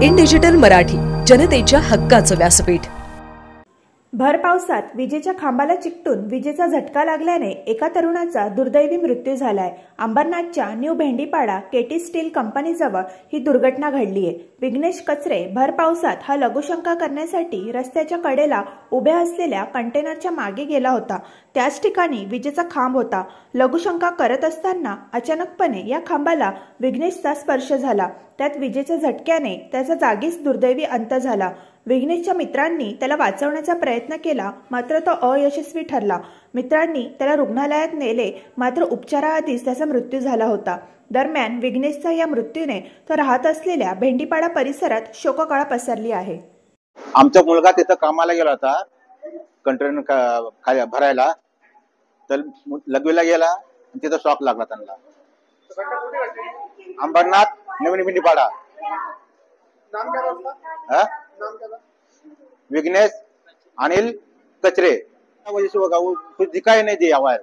In digital Marathi, जनतेच्या हक्काचं व्यासपीठ। भर पावसात विजेच्या खांबाला चिकटून विजेचा झटका लागल्याने एका तरुणाचा दुर्दैवी मृत्यू झालाय। अंबरनाथच्या न्यू भेंडीपाडा केटी स्टील कंपनीजवळ ही दुर्घटना घडली आहे। विघ्नेश कचरे भर पावसात हा लघुशंका करण्यासाठी रस्त्याच्या कडेला उभ्या असलेल्या कंटेनरच्या मागे गेला होता। त्याच ठिकाणी विजेचा खांब होता। लघुशंका करत असताना अचानकपणे या खांबाला विघ्नेशचा स्पर्श झाला। त्यात विजेच्या झटक्याने त्याचा जागीच दुर्दैवी अंत झाला। विघ्नेशच्या मित्रांनी त्याला वाचवण्याचा प्रयत्न केला, मात्र तो अयशस्वी ठरला। मित्रांनी त्याला रुग्णालयात नेले, मात्र उपचाराआधीच त्याचा मृत्यू झाला होता। दरम्यान विघ्नेशचा या मृत्यूने तो राहत असलेल्या भेंडीपाडा परिसरात शोककळा पसरली आहे। आमचा मुलगा तिथं कामाला गेला होता कंटेनर भरायला, तर लगवीला गेला आणि तिथं शॉक लागला त्यांना। अंबरनाथ नवीन भेंडीपाडा। विघ्नेश अनिल कचरे वजह से होगा, वो कुछ दिखाई नहीं दिया वायर।